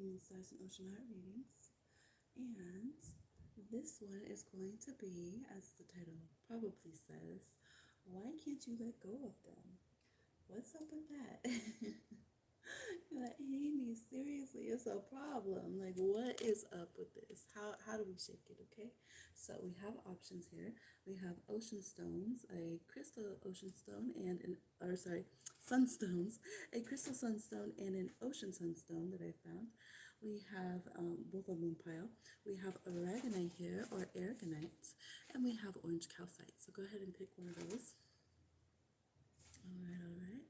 Moon Stars and Ocean Heart readings. And this one is going to be, as the title probably says, Why Can't You Let Go of Them? What's up with that? You're like, Amy, seriously, it's a problem. Like, what is up with this? How do we shake it, okay? So we have options here. We have ocean stones, a crystal ocean stone, and sunstones, a crystal sunstone and an ocean sunstone that I found. We have both a moon pile. We have aragonite here, or aragonite, and we have orange calcite. So go ahead and pick one of those. All right.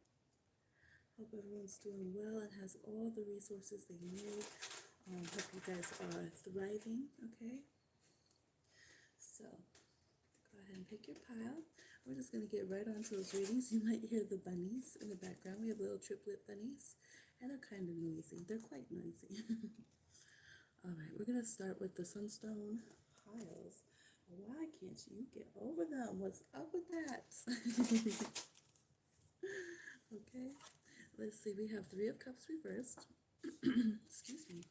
Hope everyone's doing well and has all the resources they need. Hope you guys are thriving, okay? So go ahead and pick your pile. We're just going to get right on to those readings. You might hear the bunnies in the background. We have little triplet bunnies, and they're kind of noisy. They're quite noisy. All right, we're going to start with the sunstone piles. Why can't you get over them? What's up with that? Okay, let's see. We have Three of Cups reversed. Excuse me.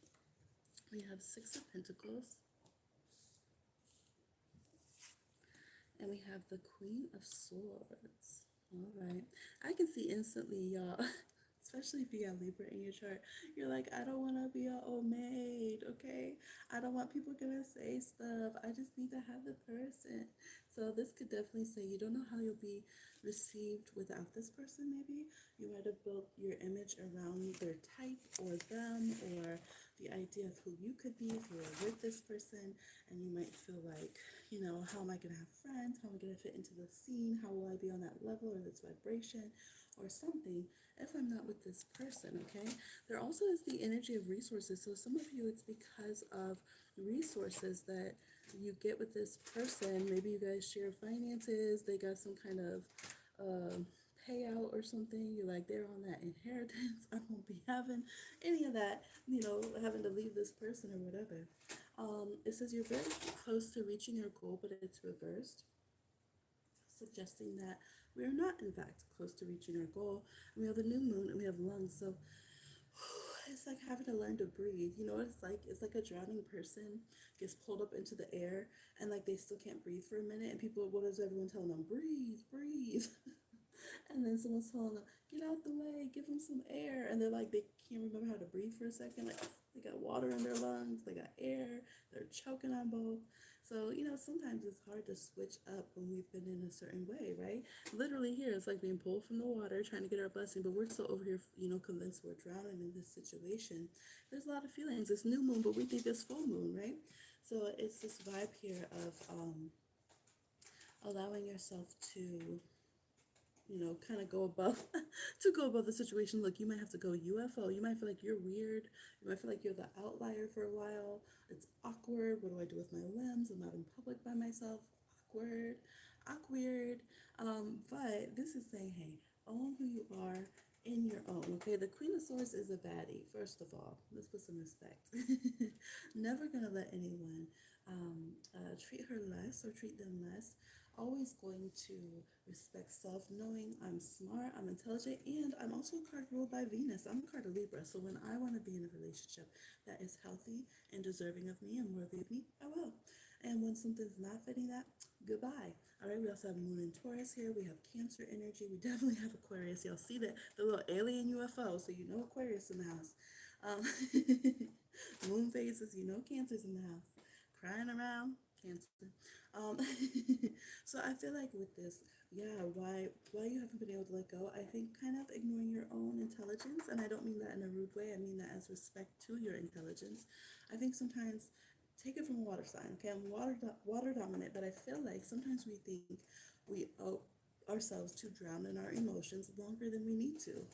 We have Six of Pentacles. And we have the Queen of Swords. All right. I can see instantly, y'all, especially if you got Libra in your chart, you're like, I don't want to be a old maid, okay? I don't want people gonna say stuff. I just need to have the person. So this could definitely say you don't know how you'll be received without this person, maybe. You might have built your image around their type or them or the idea of who you could be if you were with this person, and you might feel like, how am I going to have friends? How am I going to fit into the scene? How will I be on that level or this vibration or something if I'm not with this person, okay? There also is the energy of resources. So some of you, it's because of resources that you get with this person. Maybe you guys share finances. They got some kind of payout or something. You're like, they're on that inheritance. I won't be having any of that, having to leave this person or whatever. It says you're very close to reaching your goal, but it's reversed, suggesting that we are not, in fact, close to reaching our goal. And we have the new moon and we have lungs. So it's like having to learn to breathe. You know what it's like? It's like a drowning person gets pulled up into the air and like they still can't breathe for a minute. And people, what is everyone telling them? Breathe, breathe. And then someone's telling them, get out the way, give them some air. And they're like, they can't remember how to breathe for a second. Like, they got water in their lungs, they got air, they're choking on both. So, sometimes it's hard to switch up when we've been in a certain way, right? Literally here, it's like being pulled from the water, trying to get our blessing, but we're so over here, convinced we're drowning in this situation. There's a lot of feelings. It's new moon, but we think it's full moon, right? So it's this vibe here of allowing yourself to kind of go above to go above the situation. Look, you might have to go UFO. You might feel like you're weird. You might feel like you're the outlier for a while. It's awkward. What do I do with my limbs? I'm out in public by myself. Awkward, awkward. But this is saying, hey, own who you are in your own. Okay, the Queen of Swords is a baddie. First of all, let's put some respect. Never gonna let anyone treat her less or treat them less. Always going to respect self, knowing I'm smart, I'm intelligent, and I'm also a card ruled by Venus. I'm a card of Libra, so when I want to be in a relationship that is healthy and deserving of me and worthy of me, I will. And when something's not fitting that, goodbye. All right, we also have Moon and Taurus here. We have Cancer energy. We definitely have Aquarius. Y'all see that? The little alien UFO, so you know Aquarius in the house. Um, Moon phases, you know Cancer's in the house. Crying around, Cancer. Um, so I feel like with this, yeah, why you haven't been able to let go, I think kind of ignoring your own intelligence, and I don't mean that in a rude way, I mean that as respect to your intelligence. I think sometimes, take it from a water sign, okay? I'm water dominant, but I feel like sometimes we think we owe ourselves to drown in our emotions longer than we need to.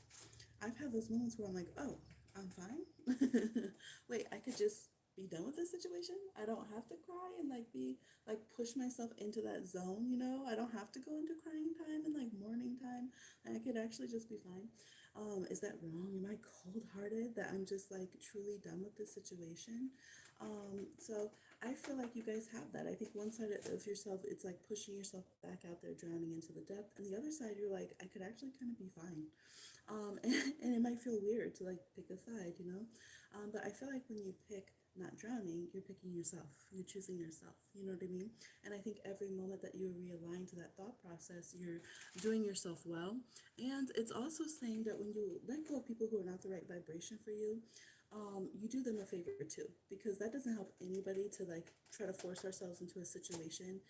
I've had those moments where I'm like, oh, I'm fine. Wait, I could just be done with this situation. I don't have to cry and like be like push myself into that zone, I don't have to go into crying time and like mourning time. I could actually just be fine. Is that wrong? Am I cold-hearted that I'm just like truly done with this situation? So I feel like you guys have that. I think one side of yourself, it's like pushing yourself back out there, drowning into the depth, and the other side, you're like, I could actually kind of be fine. And it might feel weird to like pick a side. But I feel like when you pick not drowning, you're picking yourself. You're choosing yourself. You know what I mean? And I think every moment that you realign to that thought process, you're doing yourself well. And it's also saying that when you let go of people who are not the right vibration for you, you do them a favor too, because that doesn't help anybody to like try to force ourselves into a situation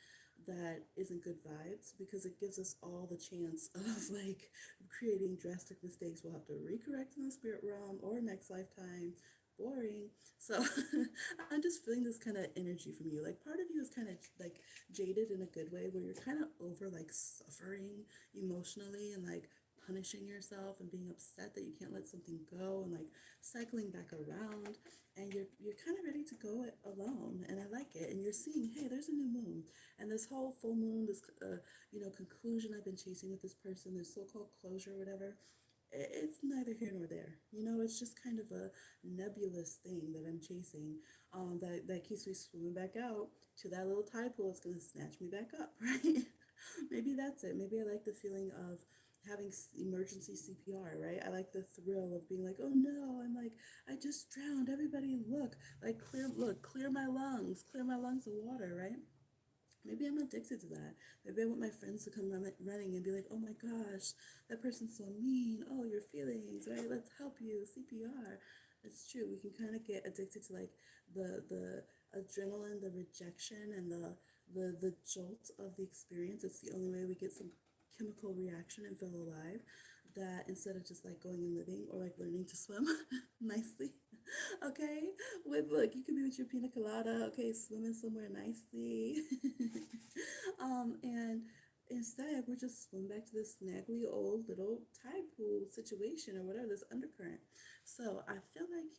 that isn't good vibes, because it gives us all the chance of like creating drastic mistakes we'll have to recorrect in the spirit realm or next lifetime. Boring. So I'm just feeling this kind of energy from you. Like part of you is kind of like jaded in a good way, where you're kind of over like suffering emotionally and like punishing yourself and being upset that you can't let something go and like cycling back around, and you're kind of ready to go it alone, and I like it. And you're seeing, hey, there's a new moon, and this whole full moon, this conclusion I've been chasing with this person, this so-called closure, whatever, it's neither here nor there. It's just kind of a nebulous thing that I'm chasing, that keeps me swimming back out to that little tide pool. It's going to snatch me back up, right? Maybe that's it. Maybe I like the feeling of having emergency CPR, right? I like the thrill of being like, oh no, I'm like, I just drowned. Everybody look, like clear my lungs of water, right? Maybe I'm addicted to that. Maybe I want my friends to come running and be like, oh my gosh, that person's so mean. Oh, your feelings, right? Let's help you. CPR. It's true. We can kind of get addicted to like the adrenaline, the rejection, and the jolt of the experience. It's the only way we get some chemical reaction and feel alive. That instead of just like going and living or like learning to swim nicely, okay? With look, you could be with your pina colada, okay, swimming somewhere nicely. And instead we're just swimming back to this snaggly old little tide pool situation or whatever, this undercurrent. So I feel like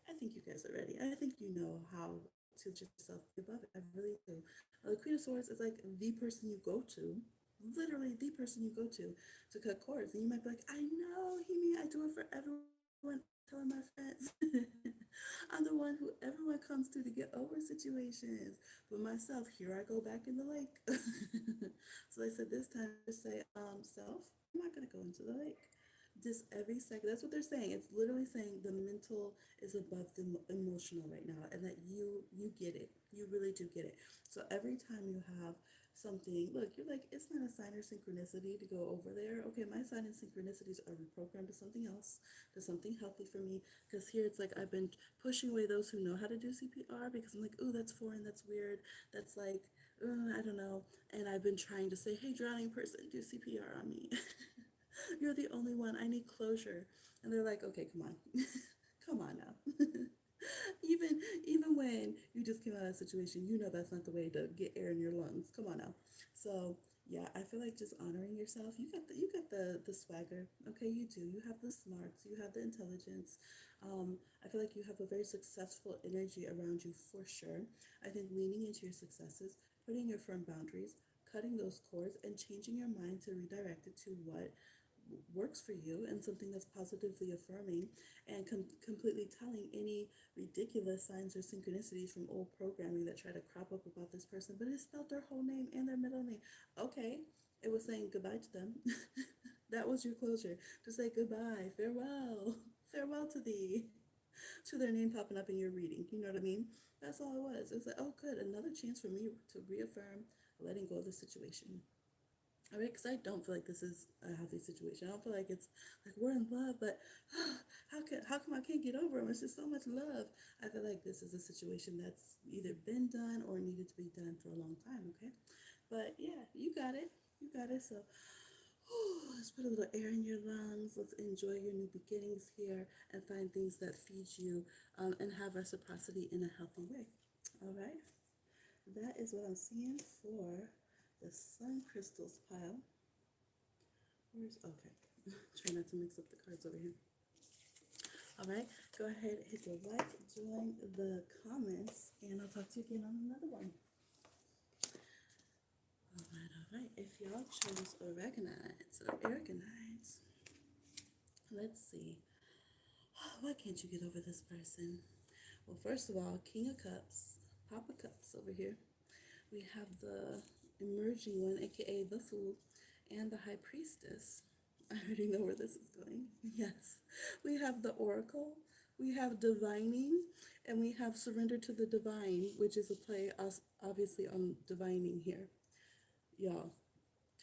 I think you guys are ready. I think you know how to just yourself be above it. I really do. The Queen of Swords is like the person you go to, literally the person you go to cut cords. And you might be like, I know, Himi, I do it for everyone. I'm telling my friends. I'm the one who everyone comes to get over situations. But myself, here I go back in the lake. So they said this time, just say, self, I'm not gonna go into the lake. Just every second. That's what they're saying. It's literally saying the mental is above the emotional right now, and that you get it. You really do get it. So every time you have something, look, you're like, it's not a sign or synchronicity to go over there. Okay, my sign and synchronicities are reprogrammed to something else, to something healthy for me. Because here it's like I've been pushing away those who know how to do CPR, because I'm like, ooh, that's foreign, that's weird, that's like, I don't know. And I've been trying to say, hey, drowning person, do CPR on me. You're the only one. I need closure. And they're like, okay, come on. Come on now. Even when you just came out of a situation, you know that's not the way to get air in your lungs. Come on now. So yeah, I feel like just honoring yourself. You got the swagger. Okay, you do. You have the smarts. You have the intelligence. I feel like you have a very successful energy around you for sure. I think leaning into your successes, putting your firm boundaries, cutting those cords, and changing your mind to redirect it to what works for you and something that's positively affirming, and completely telling any ridiculous signs or synchronicities from old programming that try to crop up about this person, but it spelled their whole name and their middle name. Okay, it was saying goodbye to them. That was your closure, to say goodbye, farewell, farewell to thee, to their name popping up in your reading. You know what I mean? That's all it was. It was like, oh, good, another chance for me to reaffirm letting go of the situation. All right, because I don't feel like this is a healthy situation. I don't feel like it's like we're in love, but how come I can't get over him? It's just so much love. I feel like this is a situation that's either been done or needed to be done for a long time. Okay, but yeah, you got it. You got it. So let's put a little air in your lungs. Let's enjoy your new beginnings here and find things that feed you, and have reciprocity in a healthy way. All right, that is what I'm seeing for the sun crystals pile. Where's okay? Try not to mix up the cards over here. All right, go ahead, hit the like, join the comments, and I'll talk to you again on another one. All right. If y'all chose Oregonites or Aragonites, let's see. Why can't you get over this person? Well, first of all, King of Cups, Papa Cups over here. We have the emerging one, aka the Fool, and the High Priestess. I already know where this is going. Yes, we have the Oracle, We have divining, and we have surrender to the divine, which is a play, us obviously on divining here. Y'all,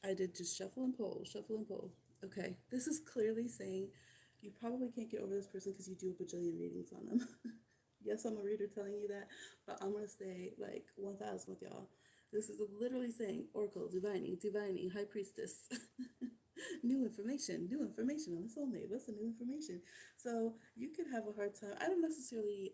I did just shuffle and pull, shuffle and pull. Okay, this is clearly saying you probably can't get over this person because you do a bajillion readings on them. Yes, I'm a reader telling you that, but I'm gonna stay like 1,000 with y'all. This is literally saying Oracle, divining, divining, High Priestess. New information on the soulmate. What's the new information? So you could have a hard time. I don't necessarily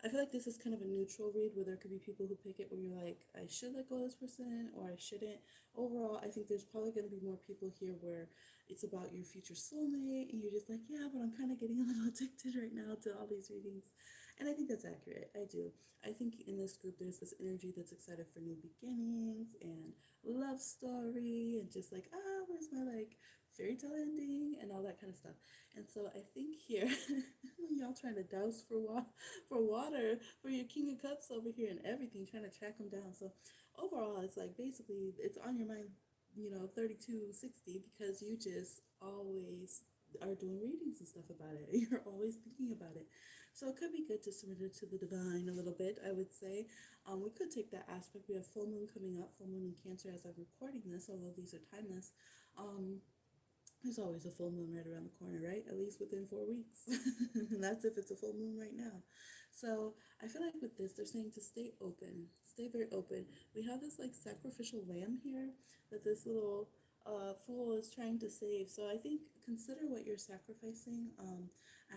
I feel like this is kind of a neutral read where there could be people who pick it where you're like, I should let go of this person or I shouldn't. Overall, I think there's probably going to be more people here where it's about your future soulmate and you're just like, yeah, but I'm kind of getting a little addicted right now to all these readings. And I think that's accurate. I do. I think in this group, there's this energy that's excited for new beginnings and love story and just like, where's my like fairy tale ending and all that kind of stuff. And so I think here, y'all trying to douse for water for your King of Cups over here and everything, trying to track them down. So overall, it's like basically it's on your mind, 3260 because you just always are doing readings and stuff about it. You're always thinking about it. So it could be good to surrender to the divine a little bit, I would say. We could take that aspect. We have full moon coming up, full moon in Cancer as I'm recording this, although these are timeless. Um, there's always a full moon right around the corner, right? At least within 4 weeks. And that's if it's a full moon right now. So I feel like with this, they're saying to stay open, stay very open. We have this like sacrificial lamb here that this little fool is trying to save. So I think consider what you're sacrificing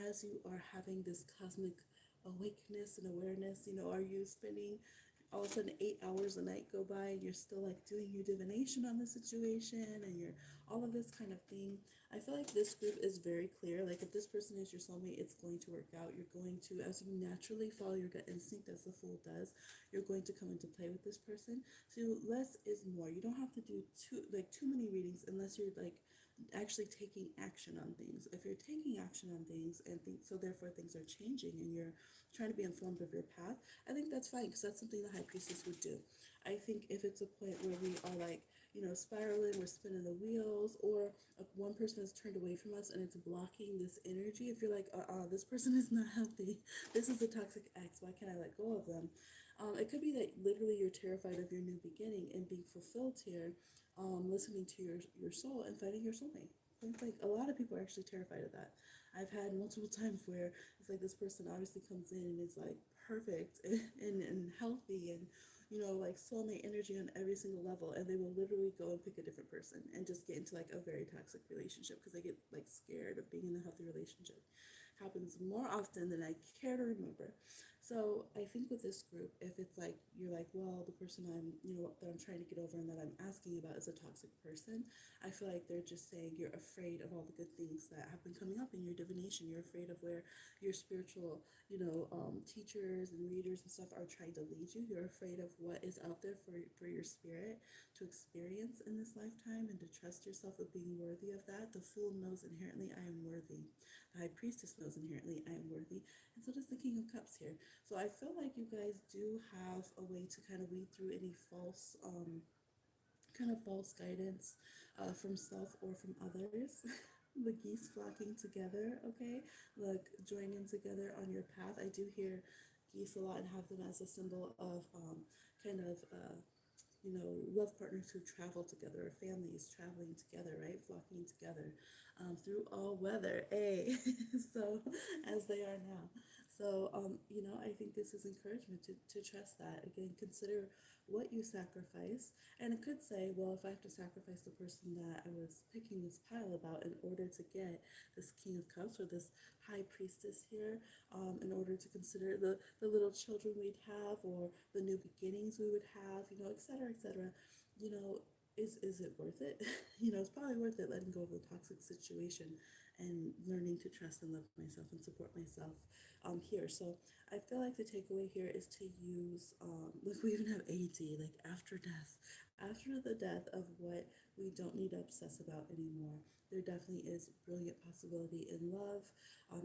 as you are having this cosmic awakeness and awareness. Are you spending all of a sudden 8 hours a night go by and you're still like doing your divination on the situation and you're all of this kind of thing. I feel like this group is very clear. Like if this person is your soulmate, it's going to work out. You're going to, as you naturally follow your gut instinct, as the fool does, you're going to come into play with this person. So less is more. You don't have to do too many readings unless you're like actually taking action on things. If you're taking action on things and think so therefore things are changing and you're trying to be informed of your path, I think that's fine because that's something the high priestess would do. I think if it's a point where we are like, spiraling, we're spinning the wheels, or one person is turned away from us and it's blocking this energy. If you're like, this person is not healthy, this is a toxic ex, why can't I let go of them? It could be that literally you're terrified of your new beginning and being fulfilled here, listening to your soul and finding your soulmate. I think like a lot of people are actually terrified of that. I've had multiple times where it's like this person obviously comes in and is like perfect and healthy and like soulmate energy on every single level, and they will literally go and pick a different person and just get into like a very toxic relationship because they get like scared of being in a healthy relationship. Happens more often than I care to remember. So I think with this group, if it's like you're like, well, the person that I'm trying to get over and that I'm asking about is a toxic person, I feel like they're just saying you're afraid of all the good things that have been coming up in your divination. You're afraid of where your spiritual, teachers and readers and stuff are trying to lead you. You're afraid of what is out there for your spirit to experience in this lifetime and to trust yourself with being worthy of that. The fool knows inherently I am worthy. The high priestess knows inherently I am worthy. And so does the King of Cups here. So I feel like you guys do have a way to kind of weed through any false guidance from self or from others. The geese flocking together, okay? Like joining together on your path. I do hear geese a lot and have them as a symbol of kind of love partners who travel together, or families traveling together, right? Flocking together through all weather, eh? So, as they are now. So, I think this is encouragement to trust that. Again, consider what you sacrifice. And it could say, well, if I have to sacrifice the person that I was picking this pile about in order to get this King of Cups or this High Priestess here, in order to consider the little children we'd have or the new beginnings we would have, et cetera, et cetera, you know, is it worth it? It's probably worth it letting go of the toxic situation and learning to trust and love myself and support myself here. So I feel like the takeaway here is to use, look, we even have AD, like after death, after the death of what we don't need to obsess about anymore. There definitely is brilliant possibility in love,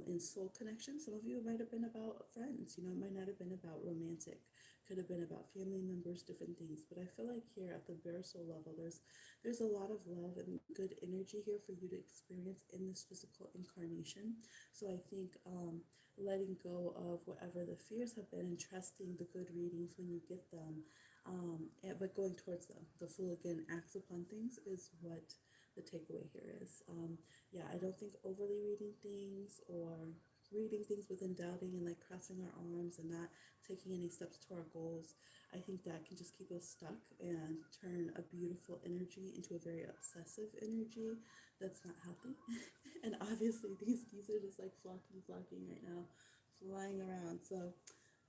in soul connection. Some of you, it might have been about friends, you know, it might not have been about romantic, could have been about family members, different things. But I feel like here at the bare soul level, there's a lot of love and good energy here for you to experience in this physical incarnation. So I think letting go of whatever the fears have been and trusting the good readings when you get them, but going towards them. The fool again acts upon things is what the takeaway here is. Yeah, I don't think overly reading things or reading things within doubting and like crossing our arms and not taking any steps to our goals, I think that can just keep us stuck and turn a beautiful energy into a very obsessive energy that's not healthy. And obviously, these geese are just like flocking right now, flying around. So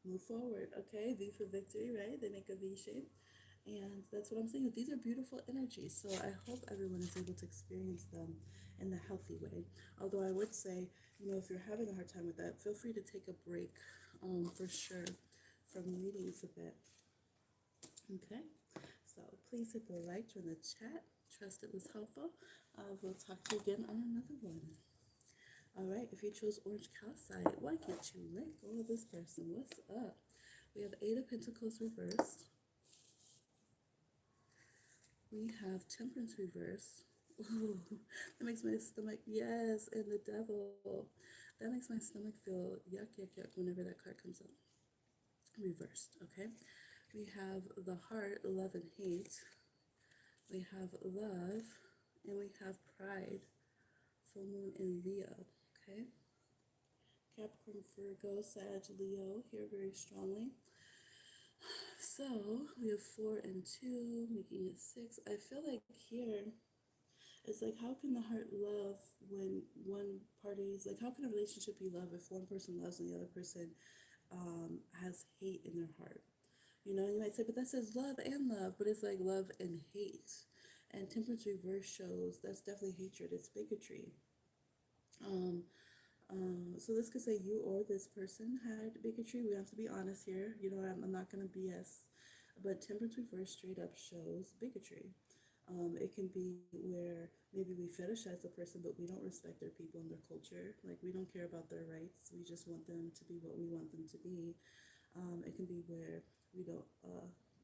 move forward, okay? V for victory, right? They make a V shape. And that's what I'm saying. These are beautiful energies. So I hope everyone is able to experience them in the healthy way. Although I would say, you know, if you're having a hard time with that, feel free to take a break, for sure, from readings a bit. Okay? So please hit the like, join the chat. Trust it was helpful. We'll talk to you again on another one. All right, if you chose Orange Calcite, why can't you let go of this person? What's up? We have Eight of Pentacles reversed. We have Temperance reversed. Ooh, that makes my stomach, yes, and the Devil. That makes my stomach feel yuck whenever that card comes up. Reversed, okay? We have the Heart, Love and Hate. We have Love, and we have Pride. Full Moon in Leo, okay? Capricorn, Virgo, Sag, Leo here very strongly. So we have 4 and 2, making it 6. I feel like here it's like, how can the heart love when one party is like, how can a relationship be love if one person loves and the other person has hate in their heart? You know, you might say, but that says love and love, but it's like love and hate. And Temperance reverse shows that's definitely hatred. It's bigotry. Um, so this could say you or this person had bigotry. We have to be honest here. You know, I'm not going to BS. But temperance reverse straight up shows bigotry. It can be where maybe we fetishize a person, but we don't respect their people and their culture. Like, we don't care about their rights. We just want them to be what we want them to be. It can be where we don't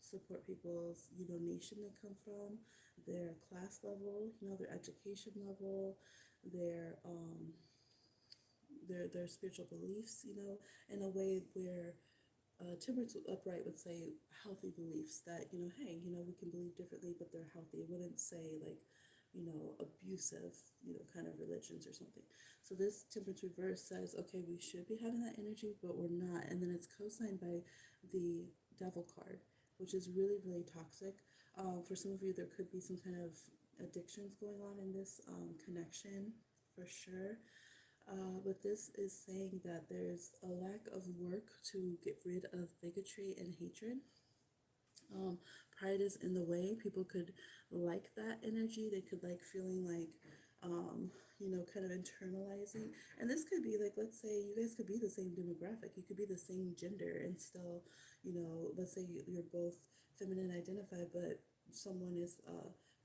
support people's, you know, nation they come from, their class level, you know, their education level, their their spiritual beliefs, you know, in a way where Temperance Upright would say healthy beliefs that, you know, hey, you know, we can believe differently, but they're healthy. It wouldn't say like, you know, abusive, you know, kind of religions or something. So this Temperance Reverse says, okay, we should be having that energy, but we're not. And then it's co-signed by the Devil card, which is really toxic. For some of you, there could be some kind of addictions going on in this connection for sure. But this is saying that there's a lack of work to get rid of bigotry and hatred. Pride is in the way. People could like that energy. They could like feeling like, you know, kind of internalizing. And this could be like, let's say you guys could be the same demographic. You could be the same gender and still, you know, let's say you're both feminine identified, but someone is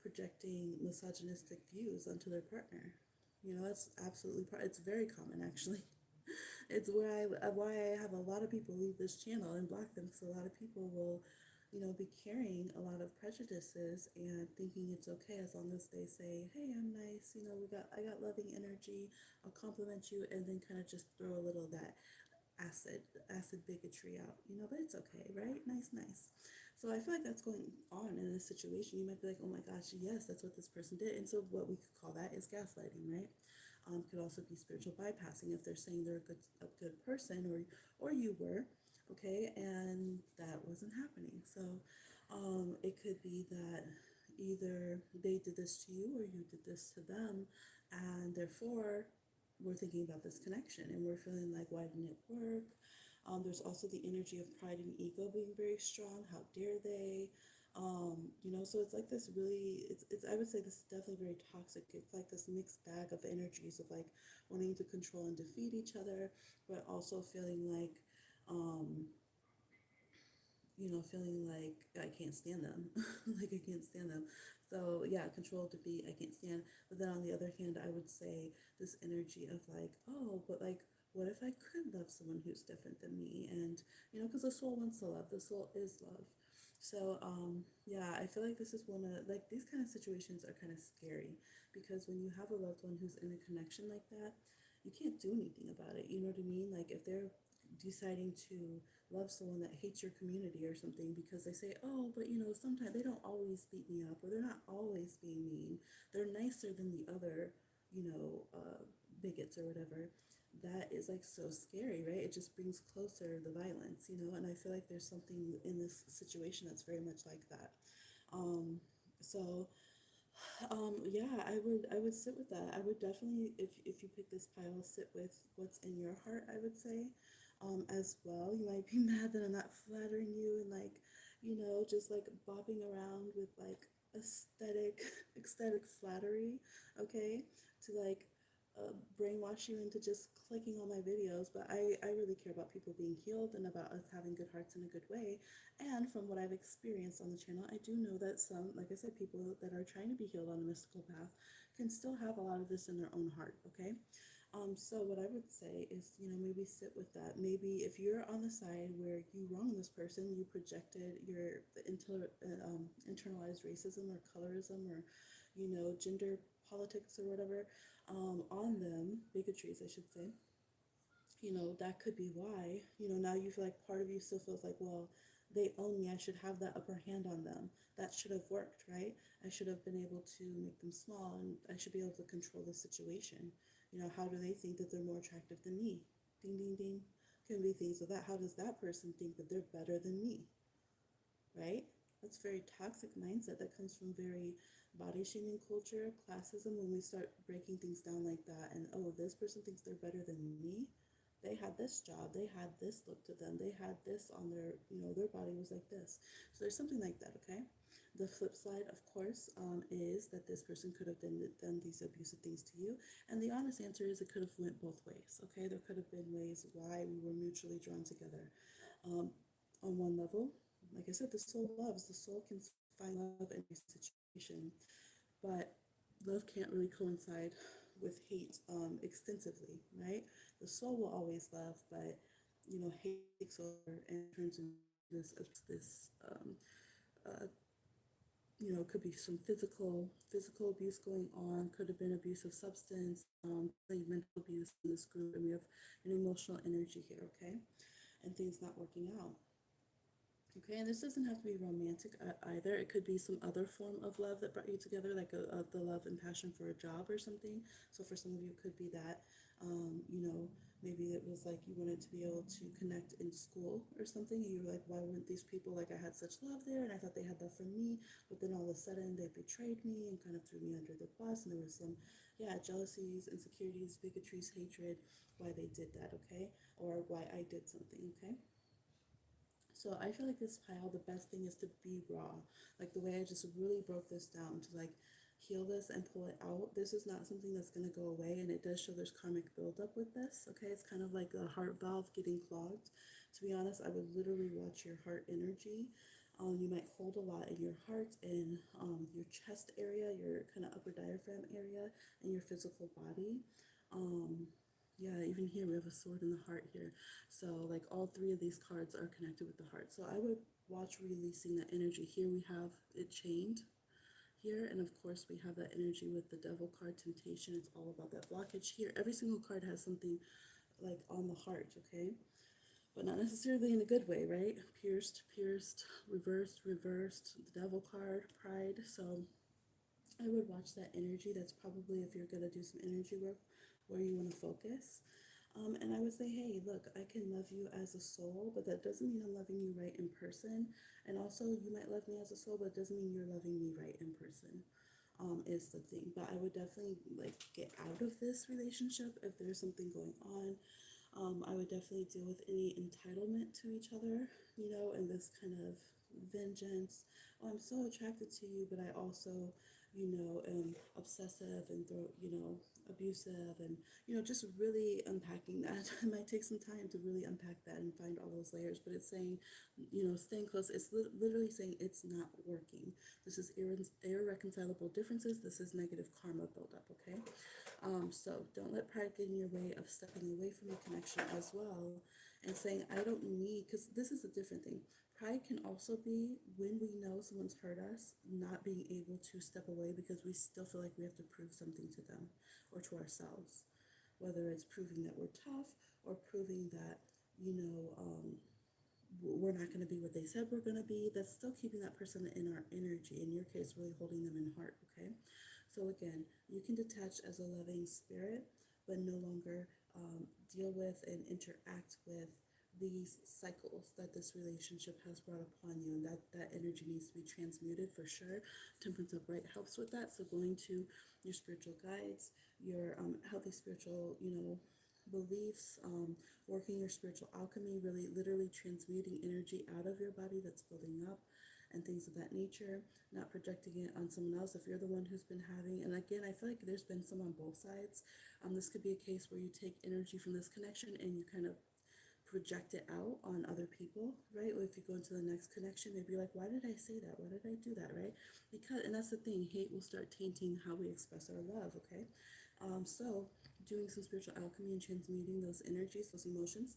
projecting misogynistic views onto their partner. You know, that's absolutely, it's very common actually. It's where why I have a lot of people leave this channel and block them, because a lot of people will, you know, be carrying a lot of prejudices and thinking it's okay as long as they say, hey, I'm nice, you know, I got loving energy, I'll compliment you, and then kind of just throw a little of that acid bigotry out, you know, but it's okay, right? Nice. So I feel like that's going on in this situation. You might be like, oh my gosh, yes, that's what this person did. And so what we could call that is gaslighting, right? Could also be spiritual bypassing if they're saying they're a good person, or you were, okay, and that wasn't happening. So it could be that either they did this to you or you did this to them, and therefore we're thinking about this connection and we're feeling like, why didn't it work? There's also the energy of pride and ego being very strong. How dare they? You know, so it's like this really, it's I would say this is definitely very toxic. It's like this mixed bag of energies of like wanting to control and defeat each other, but also feeling like, um, you know, feeling like I can't stand them. Like I can't stand them. So yeah, control to be I can't stand. But then on the other hand, I would say this energy of like, oh, but like, what if I could love someone who's different than me? And because the soul wants to love. The soul is love. So yeah, I feel like this is one of like these kind of situations are kind of scary because when you have a loved one who's in a connection like that, you can't do anything about it. You know what I mean? Like if they're deciding to love someone that hates your community or something because they say, oh, but sometimes they don't always beat me up or they're not always being mean. They're nicer than the other, you know, uh, bigots or whatever. That is like so scary, right? It just brings closer the violence. And I feel like there's something in this situation that's very much like that. Um, so yeah, I would sit with that. I would definitely, if you pick this pile, sit with what's in your heart, I would say. As well. You might be mad that I'm not flattering you and like, just like bopping around with like aesthetic aesthetic flattery, okay? To like brainwash you into just clicking on my videos, but I really care about people being healed and about us having good hearts in a good way. And from what I've experienced on the channel, I do know that some, like I said, people that are trying to be healed on a mystical path can still have a lot of this in their own heart, okay? So what I would say is, maybe sit with that. Maybe if you're on the side where you wrong this person, you projected your internalized racism or colorism or, gender politics or whatever on them, bigotries, I should say. That could be why, now you feel like part of you still feels like, well, they own me. I should have that upper hand on them. That should have worked, right? I should have been able to make them small and I should be able to control the situation. How do they think that they're more attractive than me? Ding, ding, ding. Can be things of that. How does that person think that they're better than me, right? That's very toxic mindset that comes from very body shaming culture, classism, when we start breaking things down like that. And oh, this person thinks they're better than me. They had this job, they had this look to them, they had this on their body was like this. So there's something like that, okay? The flip side, of course, is that this person could have done these abusive things to you. And the honest answer is it could have went both ways, okay? There could have been ways why we were mutually drawn together. Um, on one level, like I said, the soul loves. The soul can find love in every situation, but love can't really coincide with hate extensively, right? The soul will always love, but hate takes over and turns into this could be some physical abuse going on, could have been abuse of substance, definitely mental abuse in this group, and we have an emotional energy here, okay? And things not working out. Okay, and this doesn't have to be romantic either. It could be some other form of love that brought you together, like the love and passion for a job or something. So for some of you, it could be that. Maybe it was like you wanted to be able to connect in school or something. And you were like, why weren't these people like I had such love there, and I thought they had that for me, but then all of a sudden they betrayed me and kind of threw me under the bus, and there was some, yeah, jealousies, insecurities, bigotries, hatred, why they did that, okay, or why I did something, okay. So I feel like this pile, the best thing is to be raw. Like the way I just really broke this down to like heal this and pull it out. This is not something that's going to go away, and it does show there's karmic buildup with this. Okay, it's kind of like a heart valve getting clogged. To be honest, I would literally watch your heart energy. You might hold a lot in your heart and your chest area, your kind of upper diaphragm area, and your physical body. Um, yeah, even here we have a sword in the heart here. So like all three of these cards are connected with the heart. So I would watch releasing that energy. Here we have it chained here, and of course we have that energy with the devil card, temptation. It's all about that blockage here. Every single card has something like on the heart, okay? But not necessarily in a good way, right? Pierced, pierced, reversed, reversed, the devil card, pride. So I would watch that energy. That's probably if you're going to do some energy work where you want to focus. And I would say, hey, look, I can love you as a soul, but that doesn't mean I'm loving you right in person. And also, you might love me as a soul, but it doesn't mean you're loving me right in person. Is the thing. But I would definitely like get out of this relationship if there's something going on. I would definitely deal with any entitlement to each other, and this kind of vengeance. Oh, I'm so attracted to you, but I also, am obsessive and abusive, and just really unpacking that. It might take some time to really unpack that and find all those layers, but it's saying, staying close. It's literally saying it's not working. This is irreconcilable differences. This is negative karma buildup. Okay. So don't let pride get in your way of stepping away from your connection as well, and saying, I don't need, because this is a different thing. Pride can also be when we know someone's hurt us, not being able to step away because we still feel like we have to prove something to them or to ourselves. Whether it's proving that we're tough or proving that, you know, um, we're not going to be what they said we're going to be, that's still keeping that person in our energy. In your case, really holding them in heart, okay? So again, you can detach as a loving spirit, but no longer deal with and interact with these cycles that this relationship has brought upon you, and that energy needs to be transmuted for sure. Temperance upright helps with that. So going to your spiritual guides, your healthy spiritual, beliefs, working your spiritual alchemy, really literally transmuting energy out of your body that's building up and things of that nature, not projecting it on someone else if you're the one who's been having. And again, I feel like there's been some on both sides. This could be a case where you take energy from this connection and you kind of project it out on other people, right? Or if you go into the next connection, maybe you're like, why did I say that? Why did I do that, right? Because, and that's the thing, hate will start tainting how we express our love, okay? So doing some spiritual alchemy and transmuting those energies, those emotions,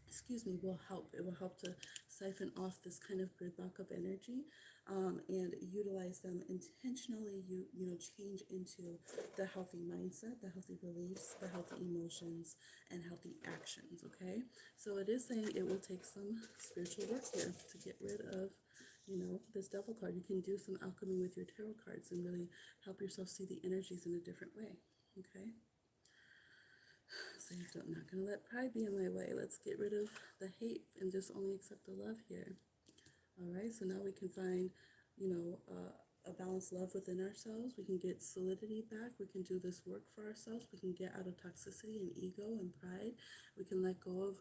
excuse me, will help. It will help to siphon off this kind of gridlock of energy, and utilize them intentionally. Change into the healthy mindset, the healthy beliefs, the healthy emotions, and healthy actions. Okay, so it is saying it will take some spiritual work here to get rid of this devil card. You can do some alchemy with your tarot cards and really help yourself see the energies in a different way. Okay. So I'm not going to let pride be in my way. Let's get rid of the hate and just only accept the love here. All right, so now we can find, a balanced love within ourselves. We can get solidity back. We can do this work for ourselves. We can get out of toxicity and ego and pride. We can let go of,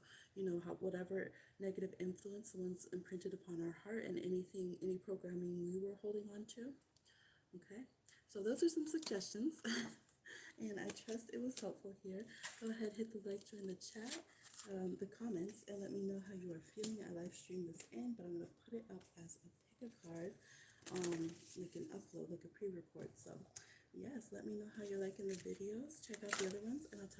whatever negative influence someone's imprinted upon our heart and any programming we were holding on to. Okay, so those are some suggestions. And I trust it was helpful here. Go ahead, hit the like, join the chat, the comments, and let me know how you are feeling. I live stream this in, but I'm going to put it up as a pick a card, like an upload, like a pre-record. So yes, let me know how you're liking the videos. Check out the other ones, and I'll talk